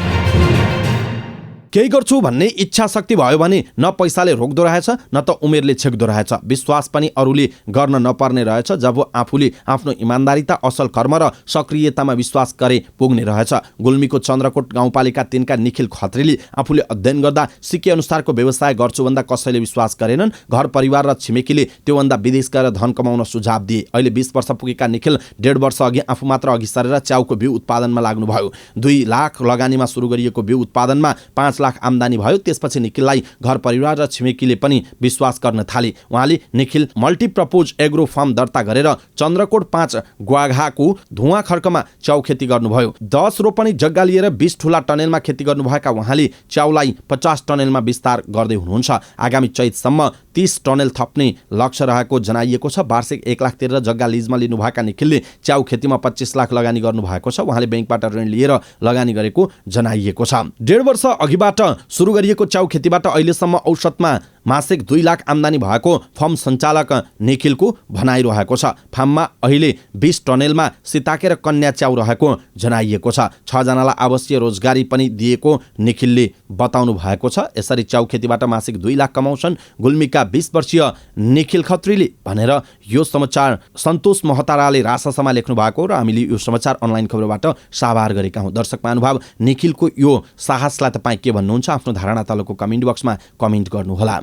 केही गर्छु भन्ने इच्छा शक्ति भयो भने न पैसाले रोक्दो रहेछ न त उमेरले छेक्दो रहेछ। विश्वास पनि अरूले गर्न नपर्ने रहेछ। जब आफूले आफ्नो इमान्दारिता, असल कर्म र सक्रियतामा विश्वास गरे पुग्ने रहेछ। गुल्मीको चन्द्रकोट गाउँपालिका 3 का निखिल खत्रीले आफूले अध्ययन गर्दा सिके अनुसारको व्यवसाय गर्छु भन्दा कसैले विश्वास गरेनन्। घर परिवार र छिमेकीले त्योभन्दा विदेश गएर धन कमाउन सुझाव दिए। अहिले 20 वर्ष पुगेका निखिल 1.5 वर्ष अघि आफू मात्र अघि सरेर च्याउको बिउ उत्पादनमा लाग्नुभयो। 2 लाख लगानीमा सुरु गरिएको बिउ उत्पादनमा 5 लाख आम्दानी भयो। त्यसपछि निखिललाई घर परिवार र छिमेकीले पनि विश्वास गर्न थाले। उहाँले निखिल मल्टिप्रपोज एग्रो फार्म दर्ता गरेर चन्द्रकोट 5 ग्वाघाको धुवा खर्कमा च्याउ खेती गर्नुभयो। 10 रोपनी जग्गा लिएर 20 ठुला टनेलमा खेती गर्नुभएका उहाँले च्याउलाई 50 टनेलमा विस्तार गर्दै हुनुहुन्छ। आगामी चैतसम्म 30 टनेल थप्ने लक्ष्य रहेको जनाइएको छ। वार्षिक 1 लाख तिरेर जग्गा लिजमा लिनुभएका निखिलले च्याउ खेतीमा 25 लाख लगानी गर्नुभएको छ। उहाँले ब्याङ्कबाट ऋण लिएर लगानी गरेको जनाइएको छ। 1.5 वर्ष अघिबाट सुरु गरिएको च्याउ खेतीबाट अहिलेसम्म औसतमा मासिक 2 लाख आम्दानी भएको फर्म सञ्चालक निखिलको भनाइरहेको छ। फार्ममा अहिले 20 टनेलमा सिताके र कन्या च्याउ रहेको जनाइएको छ। 6 जनालाई आवासीय रोजगारी पनि दिएको निखिलले बताउनु भएको छ। यसरी च्याउ खेतीबाट मासिक 2 लाख कमाउँछन् गुल्मीका 20 वर्षीय निखिल खत्रीले भनेर यो समाचार सन्तोष महताराले रासासमा लेख्नु भएको र हामीले यो समाचार अनलाइन खबरबाट साभार गरेका हौं। दर्शक महानुभाव, निखिलको यो साहसलाई तपाईँ के भन्नुहुन्छ? आफ्नो धारणा तलको कमेन्ट बक्समा कमेन्ट गर्नुहोला।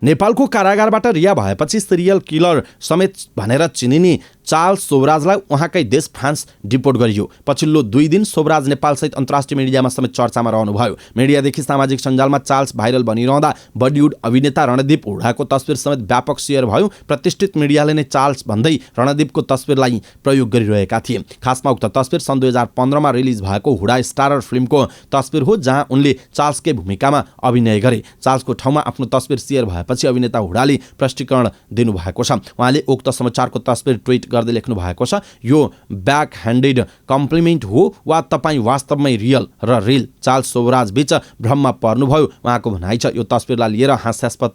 नेपालको कारागारबाट रिहा भएपछि सिरियल किलर समेत भनेर चिनिने चार्ल्स सोबराजलाई उहाँकै देश फ्रान्स डिपोर्ट गरियो। पछिल्लो 2 दिन सोबराज नेपालसहित अन्तर्राष्ट्रिय मिडियामा समेत चर्चामा रहनुभयो। मिडियादेखि सामाजिक सञ्जालमा चार्ल्स भाइरल बनिरहँदा बलिउड अभिनेता रणदीप हुड्डाको तस्बिर समेत व्यापक सेयर भयो। प्रतिष्ठित मिडियाले नै चार्ल्स भन्दै रणदीपको तस्बिरलाई प्रयोग गरिरहेका थिए। खासमा उक्त तस्बिर सन् 2015 मा रिलिज भएको हुडा स्टारर फिल्मको तस्बिर हो, जहाँ उनले चार्ल्सकै भूमिकामा अभिनय गरे। चार्ल्सको ठाउँमा आफ्नो तस्बिर सेयर भएपछि अभिनेता हुडाले प्रष्टीकरण दिनुभएको छ। उहाँले उक्त समाचारको तस्बिर ट्विट गर्दै लेख्नु भएको छ, यो ब्याक ह्यान्डेड कम्प्लिमेन्ट हो वा तपाईँ वास्तवमै रियल र रिल चार्ल्स सोबराज बीच भ्रममा पर्नुभयो, उहाँको भनाइ छ। यो तस्बिरलाई लिएर हास्यास्पद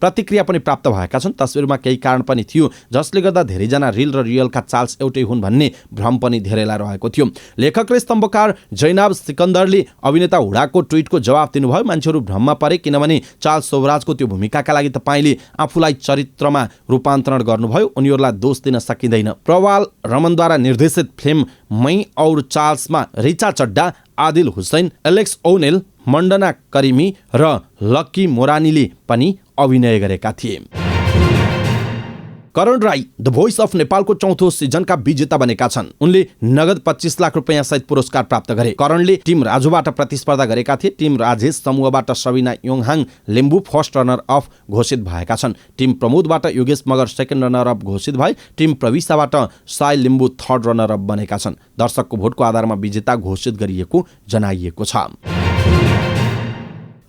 प्रतिक्रिया पनि प्राप्त भएका छन्। तस्बिरमा केही कारण पनि थियो जसले गर्दा धेरैजना रिल र रियलका चार्ल्स एउटै हुन् भन्ने भ्रम पनि धेरैलाई रहेको थियो। लेखक र स्तम्भकार जैनाब सिकन्दरले अभिनेता हुडाको ट्विटको जवाब दिनुभयो। मान्छेहरू भ्रममा परे किनभने चार्ल्स सोबराजको त्यो भूमिकाका लागि तपाईँले आफूलाई चरित्रमा रूपान्तरण गर्नुभयो, उनीहरूलाई दोष दिन सकिँदैन। प्रवाल रमनद्वारा निर्देशित फिल्म मै और चार्ल्समा रिचा चड्डा, आदिल हुसैन, एलेक्स ओनेल, मण्डना करिमी र लक्की मोरानीले पनि अभिनय गरेका थिए। Karan Rai the voice of नेपालको 4थो सिजनका विजेता बनेका छन्। उनले नगद 25 लाख रुपैयाँ सहित पुरस्कार प्राप्त गरे। करणले टिम राजुबाट प्रतिस्पर्धा गरेका थिए। टिम राजेश समूहबाट Sabina Yonghang Limbu first runner up घोषित भएका छन्। टिम प्रमोदबाट Yogesh Magar second runner up घोषित भए। टिम प्रविशाबाट Sai Limbu third runner up बनेका छन्। दर्शकको भोटको आधारमा विजेता घोषित गरिएको जनाइएको छ।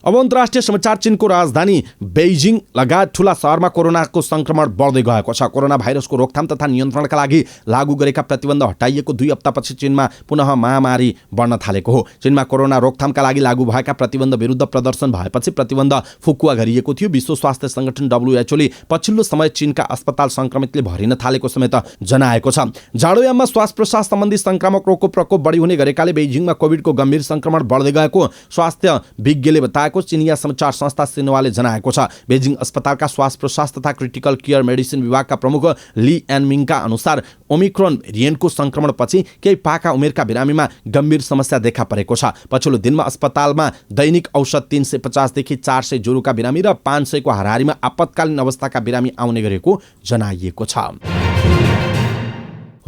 अब अन्तर्राष्ट्रिय समाचार। चीनको राजधानी बेइजिङ लगायत ठूला शहरमा कोरोनाको संक्रमण बढ्दै गएको छ। कोरोना भाइरसको रोकथाम तथा नियन्त्रणका लागि लागू गरेका प्रतिबन्ध हटाइएको 2 हप्तापछि चीनमा पुनः महामारी बढ्न थालेको हो। चीनमा कोरोना रोकथामका लागि लागू भएका प्रतिबन्ध विरुद्ध प्रदर्शन भएपछि प्रतिबन्ध फुकुवा गरिएको थियो। विश्व स्वास्थ्य संगठन WHO ले पछिल्लो समय चीनका अस्पताल संक्रमितले भरिन थालेको समेत जनाएको छ। जाडोयाममा श्वास प्रश्वास सम्बन्धी संक्रामक रोगको प्रकोप बढी हुने गरेकाले बेइजिङमा कोभिडको गम्भीर संक्रमण बढ्दै गएको स्वास्थ्य विज्ञले बताएको चिनिया समाचार संस्था सिन्हुवाले जनाएको छ। बेइजिङ अस्पतालका श्वास प्रश्वास तथा क्रिटिकल केयर मेडिसिन विभागका प्रमुख ली एनमिङका अनुसार ओमिक्रोन भेरिएन्टको संक्रमणपछि केही पाका उमेरका बिरामीमा गम्भीर समस्या देखा परेको छ। पछिल्लो दिनमा अस्पतालमा दैनिक औसत 350 देखि 400 ज्वरोका बिरामी र 500 को हाराहारीमा आपतकालीन अवस्थाका बिरामी आउने गरेको जनाइएको छ।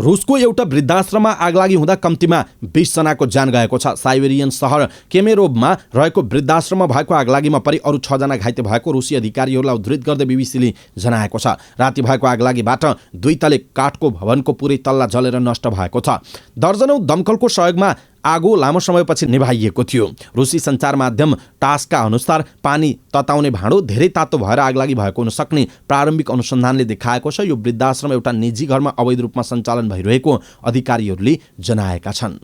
रुसको एउटा वृद्धाश्रममा आगलागी हुँदा कम्तीमा 20 जनाको ज्यान गएको छ। साइबेरियन शहर केमेरोभमा रहेको वृद्धाश्रममा भएको आगलागीमा परि अरू 6 जना घाइते भएको रुसी अधिकारीहरूलाई उद्धृत गर्दै बीबीसीले जनाएको छ। राति भएको आगलागीबाट 2 तले काठको भवनको पुरै तल्ला जलेर नष्ट भएको छ। दर्जनौं दमकलको सहयोगमा आगो लामो समयपछि निभाइएको थियो। रुसी सञ्चार माध्यम टासका अनुसार पानी तताउने भाँडो धेरै तातो भएर आगलागी भएको हुन सक्ने प्रारम्भिक अनुसन्धानले देखाएको छ। यो वृद्धाश्रम एउटा निजी घरमा अवैध रूपमा सञ्चालन भइरहेको अधिकारीहरूले जनाएका छन्।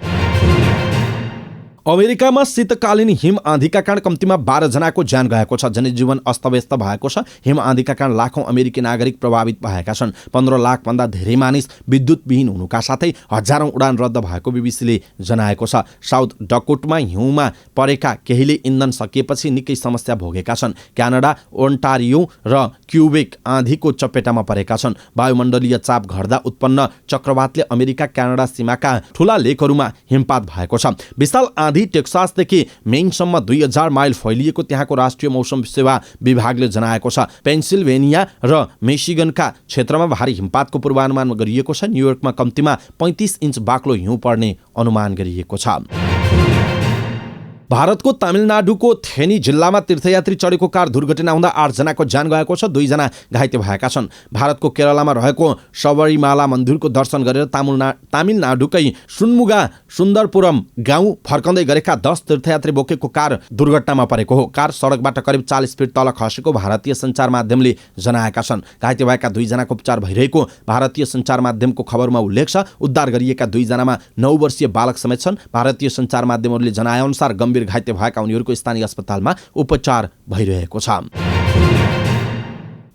अमेरिकामा शीतकालीन हिम आँधीका कारण कम्तीमा 12 जनाको ज्यान गएको छ। जनजीवन अस्तव्यस्त भएको छ। हिम आँधीका कारण लाखौं अमेरिकी नागरिक प्रभावित भएका छन्। 15 लाखभन्दा धेरै मानिस विद्युतविहीन हुनुका साथै हजारौं उडान रद्द भएको बीबीसीले जनाएको छ। साउथ डकोटमा हिउँमा परेका केहीले इन्धन सकिएपछि निकै समस्या भोगेका छन्। क्यानाडा, ओन्टारियो र क्युबेक आँधीको चपेटामा परेका छन्। वायुमण्डलीय चाप घट्दा उत्पन्न चक्रवातले अमेरिका क्यानाडा सीमाका ठूला लेकहरूमा हिमपात भएको छ। विशाल आँधी टेक्सासदेखि मेइनसम्म 2000 माइल फैलिएको त्यहाँको राष्ट्रिय मौसम सेवा विभागले जनाएको छ। पेन्सिल्भेनिया र मिशिगनका क्षेत्रमा भारी हिमपातको पूर्वानुमान गरिएको छ। न्युयोर्कमा कम्तीमा 35 इन्च बाक्लो हिउँ पर्ने अनुमान गरिएको छ। भारतको तमिलनाडुको थेनी जिल्लामा तीर्थयात्री चढेको कार दुर्घटना हुँदा 8 जनाको ज्यान गएको छ। 2 जना घाइते भएका छन्। भारतको केरलामा रहेको सबरीमाला मन्दिरको दर्शन गरेर तमिलनाडुकै सुनमुगा सुन्दरपुरम गाउँ फर्कँदै गरेका 10 तीर्थयात्री बोकेको कार दुर्घटनामा परेको हो। कार सडकबाट करिब 40 फिट तल खसेको भारतीय सञ्चार माध्यमले जनाएका छन्। घाइते भएका 2 जनाको उपचार भइरहेको भारतीय सञ्चार माध्यमको खबरमा उल्लेख छ। उद्धार गरिएका 2 जनामा 9 वर्षीय बालक समेत छन्। भारतीय सञ्चार माध्यमहरूले जनाएअनुसार गम्भीर घाइते भएका उनीहरूको स्थानीय अस्पतालमा उपचार भइरहेको छ।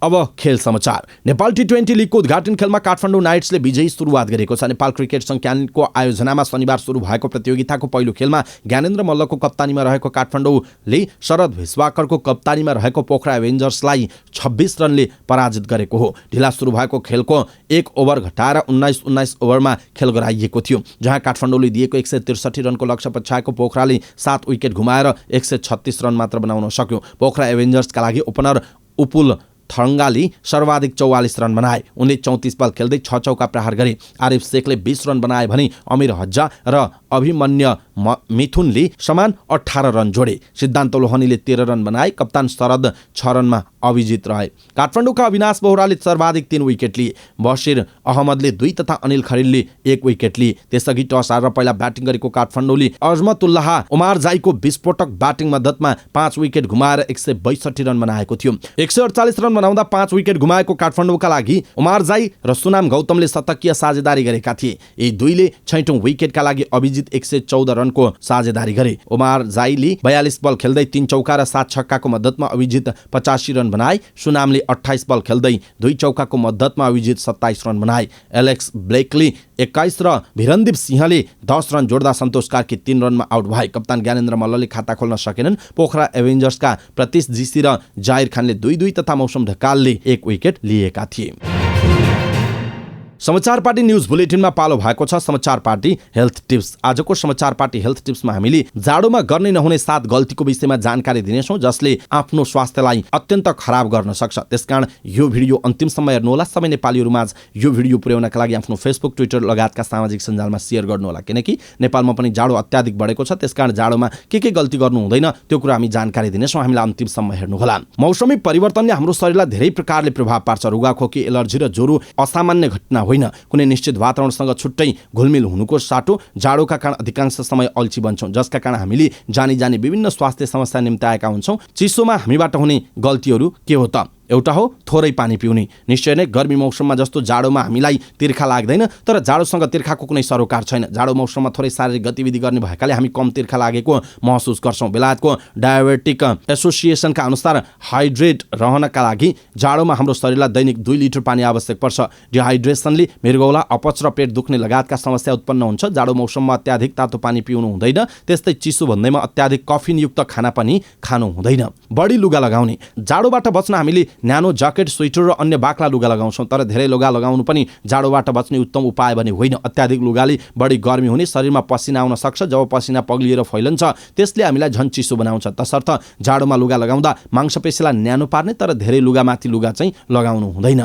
अब खेल समाचार। नेपाल टी20 लिगको उद्घाटन खेलमा काठमाडौँ नाइट्सले विजयी सुरुवात गरेको छ। नेपाल क्रिकेट संघ क्यानको आयोजनामा शनिबार सुरु भएको प्रतियोगिताको पहिलो खेलमा ज्ञानेन्द्र मल्लको कप्तानीमा रहेको काठमाडौँले शरद भिस्वाकरको कप्तानीमा रहेको पोखरा एभेन्जर्सलाई 26 रनले पराजित गरेको हो। ढिला सुरु भएको खेलको 1 ओभर घटाएर 19 ओभरमा खेल गराइएको थियो, जहाँ काठमाडौँले दिएको 163 रनको लक्ष्य पछ्याएको पोखराले 7 विकेट गुमाएर 136 रन मात्र बनाउन सक्यो। पोखरा एभेन्जर्सका लागि ओपनर उपुल थङ्गाले सर्वाधिक 44 रन बनाए। उनले 34 बल खेल्दै 6 चौका प्रहार गरे। आरिफ शेखले 20 रन बनाए भने अमिर हज्जा र अभिमन्य मिथुनले समान 18 रन जोडे। सिद्धान्त लोहनीले 13 रन बनाए। कप्तान शरद 6 रनमा अभिजित रहे। काठमाडौँका अविनाश बोहराले सर्वाधिक 3 विकेट लिए। बसिर अहमदले 2 तथा अनिल खरिलले 1 विकेट लिए। त्यसअघि टस हारेर पहिला ब्याटिङ गरेको काठमाडौँले अजमतुल्लाह उमार जाईको विस्फोटक ब्याटिङ मद्दतमा 5 विकेट गुमाएर 162 रन बनाएको थियो। 148 रन बनाउँदा 5 विकेट गुमाएको काठमाडौँका लागि उमार जाई र सुनाम गौतमले शतकीय साझेदारी गरेका थिए। यी दुईले 6औं विकेटका लागि अभिजित 114 रनको साझेदारी गरे। उमार जाईले 42 बल खेल्दै 3 चौका र 7 छक्काको मद्दतमा अभिजित 85 रन बनाए। सुनामले 28 बल खेल्दै 2 चौकाको मद्दतमा अभिजित 27 रन बनाए। एलेक्स ब्लेकले 21 र भिरनदीप सिंहले 10 रन जोड्दा सन्तोष कार्की 3 रनमा आउट भए। कप्तान ज्ञानेन्द्र मल्लले खाता खोल्न सकेनन्। पोखरा एभेन्जर्सका प्रतीश जीसी र जाहिर खानले 2-2 तथा मौसम ढकालले 1 विकेट लिएका थिए। समाचार पार्टी न्यूज बुलेटिनमा पालो भएको छ समाचार पार्टी हेल्थ टिप्स। आजको समाचार पार्टी हेल्थ टिप्समा हामीले जाडोमा गर्ने नहुने 7 गल्तीको विषयमा जानकारी दिनेछौँ, जसले आफ्नो स्वास्थ्यलाई अत्यन्त खराब गर्न सक्छ। त्यसकारण यो भिडियो अन्तिमसम्म हेर्नुहोला। सबै नेपालीहरूमाझ यो भिडियो पुर्याउनका लागि आफ्नो फेसबुक, ट्विटर लगायतका सामाजिक सञ्जालमा शेयर गर्नुहोला, किनकि नेपालमा पनि जाडो अत्याधिक बढेको छ। त्यसकारण जाडोमा के गल्ती गर्नु हुँदैन त्यो कुरा हामी जानकारी दिनेछौँ। हामीलाई अन्तिमसम्म हेर्नुहोला। मौसमी परिवर्तनले हाम्रो शरीरलाई धेरै प्रकारले प्रभाव पार्छ। रुगाखोकी, एलर्जी र ज्वरो असामान्य घटना होइन, कुनै निश्चित वातावरणसँग छुट्टै घुलमिल हुनुको साटो जाडोका कारण अधिकांश समय अल्छी बन्छौँ, जसका कारण हामीले जानी विभिन्न स्वास्थ्य समस्या निम्त्याएका हुन्छौँ। चिसोमा हामीबाट हुने गल्तीहरू के हो त? एउटा हो थोरै पानी पिउने। निश्चय नै गर्मी मौसममा जस्तो जाडोमा हामीलाई तिर्खा लाग्दैन, तर जाडोसँग तिर्खाको कुनै सरोकार छैन। जाडो मौसममा थोरै शारीरिक गतिविधि गर्ने भएकाले हामी कम तिर्खा लागेको महसुस गर्छौँ। बेलायतको डायबेटिक एसोसिएसनका अनुसार हाइड्रेट रहनका लागि जाडोमा हाम्रो शरीरलाई दैनिक 2 लिटर पानी आवश्यक पर्छ। डिहाइड्रेसनले मृगौला, अपच र पेट दुख्ने लगायतका समस्या उत्पन्न हुन्छ। जाडो मौसममा अत्याधिक तातो पानी पिउनु हुँदैन। त्यस्तै चिसो भन्दैमा अत्याधिक कफिनयुक्त खाना पनि खानु हुँदैन। बढी लुगा लगाउने। जाडोबाट बच्न हामीले न्यानो ज्याकेट, स्वेटर र अन्य बाक्ला लुगा लगाउँछौँ, तर धेरै लुगा लगाउनु पनि जाडोबाट बच्ने उत्तम उपाय भने होइन। अत्याधिक लुगाले बढी गर्मी हुने, शरीरमा पसिना आउन सक्छ। जब पसिना पग्लिएर फैलन्छ त्यसले हामीलाई झन् चिसो बनाउँछ। तसर्थ जाडोमा लुगा लगाउँदा मांसपेशीलाई न्यानो पार्ने, तर धेरै लुगामाथि लुगा चाहिँ लगाउनु हुँदैन।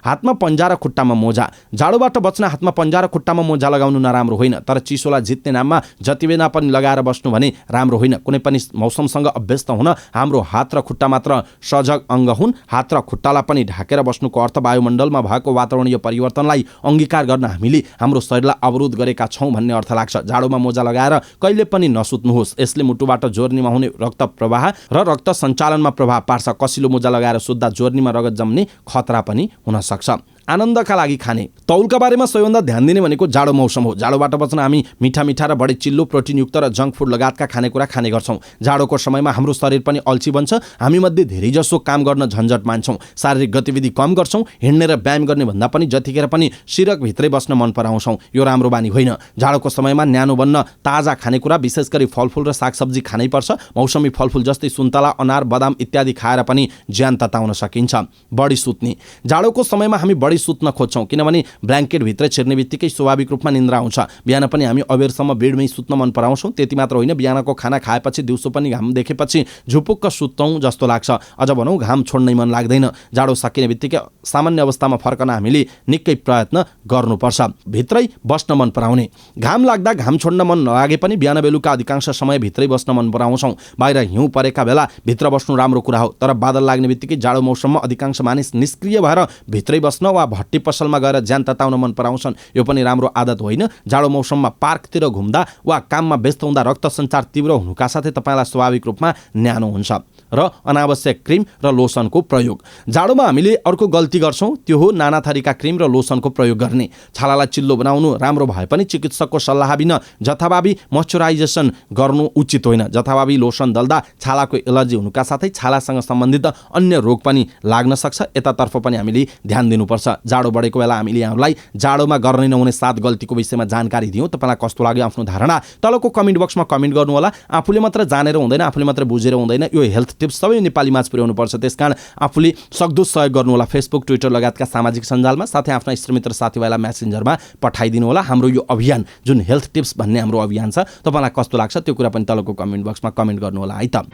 हातमा पन्जा र खुट्टामा मोजा। जाडोबाट बच्न हातमा पन्जा र खुट्टामा मोजा लगाउनु नराम्रो होइन, तर चिसोलाई जित्ने नाममा जति बेला पनि लगाएर बस्नु भने राम्रो होइन। कुनै पनि मौसमसँग अभ्यस्त हुन हाम्रो हात र खुट्टा मात्र सजग अङ्ग हुन्। हात र खुट्टालाई पनि ढाकेर बस्नुको अर्थ वायुमण्डलमा भएको वातावरणीय परिवर्तनलाई अंगीकार गर्न हामीले हाम्रो शरीरलाई अवरोध गरेका छौँ भन्ने अर्थ लाग्छ। जाडोमा मोजा लगाएर कहिले पनि नसुत्नुहोस्। यसले मुटुबाट जोर्नीमा हुने रक्त प्रवाह र रक्त सञ्चालनमा प्रभाव पार्छ। कसिलो मोजा लगाएर सुत्दा जोर्नीमा रगत जम्ने खतरा पनि हुन सक्छ। आनन्दका लागि खाने। तौलका बारेमा सबैभन्दा ध्यान दिने भनेको जाडो मौसम हो। जाडोबाट बच्न हामी मिठा र बढी चिल्लो, प्रोटिनयुक्त र जङ्क फुड लगायतका खानेकुरा खाने गर्छौँ। जाडोको समयमा हाम्रो शरीर पनि अल्छी बन्छ। हामी मध्ये धेरैजसो काम गर्न झन्झट मान्छौँ, शारीरिक गतिविधि कम गर्छौँ। हिँड्ने र व्यायाम गर्ने भन्दा पनि जतिखेर पनि सिरकभित्रै बस्न मन पराउँछौँ। यो राम्रो बानी होइन। जाडोको समयमा न्यानो बन्न ताजा खानेकुरा, विशेष गरी फलफुल र सागसब्जी खानै पर्छ। मौसमी फलफुल जस्तै सुन्तला, अनार, बदाम इत्यादि खाएर पनि ज्यान तताउन सकिन्छ। बढी सुत्ने। जाडोको समयमा हामी बढी सुत्न खोज्छौँ, किनभने ब्ल्याङ्केट भित्र छिर्ने बित्तिकै स्वाभाविक रूपमा निन्द्रा आउँछ। बिहान पनि हामी अबेरसम्म बेडमै सुत्न मन पराउँछौँ। त्यति मात्र होइन, बिहानको खाना खाएपछि दिउँसो पनि घाम देखेपछि झुपुक्क सुत्तौँ जस्तो लाग्छ। अझ भनौँ घाम छोड्नै मन लाग्दैन। जाडो सकिने बित्तिकै सामान्य अवस्थामा फर्कन हामीले निकै प्रयत्न गर्नुपर्छ। भित्रै बस्न मन पराउने। घाम लाग्दा घाम छोड्न मन नलागे पनि बिहान बेलुका अधिकांश समय भित्रै बस्न मन पराउँछौँ। बाहिर हिउँ परेका बेला भित्र बस्नु राम्रो कुरा हो, तर बादल लाग्ने बित्तिकै जाडो मौसममा अधिकांश मानिस निष्क्रिय भएर भित्रै बस्न वा भट्टी पसलमा गएर ज्यान तताउन मन पराउँछन्। यो पनि राम्रो आदत होइन। जाडो मौसममा पार्कतिर घुम्दा वा काममा व्यस्त हुँदा रक्त सञ्चार तीव्र हुनुका साथै तपाईँलाई स्वाभाविक रूपमा न्यानो हुन्छ। र अनावश्यक क्रिम र लोसनको प्रयोग। जाडोमा हामीले अर्को गल्ती गर्छौँ, त्यो हो नाना थरीका क्रिम र लोसनको प्रयोग गर्ने। छालालाई चिल्लो बनाउनु राम्रो भए पनि चिकित्सकको सल्लाह बिना जथाभावी मोइस्चराइजेसन गर्नु उचित होइन। जथाभावी लोसन दल्दा छालाको एलर्जी हुनुका साथै छालासँग सम्बन्धित अन्य रोग पनि लाग्न सक्छ। यतातर्फ पनि हामीले ध्यान दिनुपर्छ। जाडो बढेको बेला हामीले यहाँलाई जाडोमा गर्ने नहुने 7 गल्तीको विषयमा जानकारी दियौँ। तपाईँलाई कस्तो लाग्यो आफ्नो धारणा तलको कमेन्ट बक्समा कमेन्ट गर्नु होला। आफूले मात्र जानेर हुँदैन, आफूले मात्र बुझेर हुँदैन। यो हेल्थ टिप्स सबै नेपालीमा पुर्याउनु पर्छ। त्यसकारण आफूले सक्दो सहयोग गर्नु होला। फेसबुक, ट्विटर लगायतका सामाजिक सञ्जालमा, साथै आफ्ना इष्टमित्र साथीभाइलाई मेसेन्जरमा पठाइदिनु होला। हाम्रो यो अभियान जुन हेल्थ टिप्स भन्ने हाम्रो अभियान छ, तपाईँलाई कस्तो लाग्छ त्यो कुरा पनि तलको कमेन्ट बक्समा कमेन्ट गर्नु होला है त।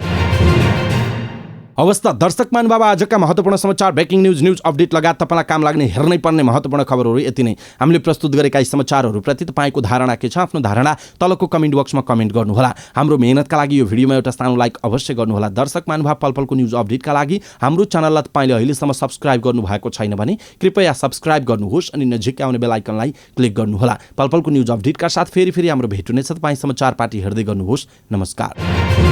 अवस्था दर्शक महानुभाव, आजका महत्त्वपूर्ण समाचार, ब्रेकिङ न्युज अपडेट लगायत तपाईँलाई काम लाग्ने हेर्नै पर्ने महत्त्वपूर्ण खबरहरू यति नै। हामीले प्रस्तुत गरेका यी समाचारहरूप्रति तपाईँको धारणा के छ? आफ्नो धारणा तलको कमेन्ट बक्समा कमेन्ट गर्नुहोला। हाम्रो मेहनतका लागि यो भिडियोमा एउटा सानो लाइक अवश्य गर्नुहोला। दर्शक महानुभाव, पलपलको न्युज अपडेटका लागि हाम्रो च्यानललाई तपाईँले अहिलेसम्म सब्सक्राइब गर्नुभएको छैन भने कृपया सब्सक्राइब गर्नुहोस् अनि नजिकै आउने बेल आइकनलाई क्लिक गर्नुहोला। पलपलको न्युज अपडेटका साथ फेरि हाम्रो भेट हुनेछ। तपाईँ समाचार पार्टी हेर्दै गर्नुहोस्। नमस्कार।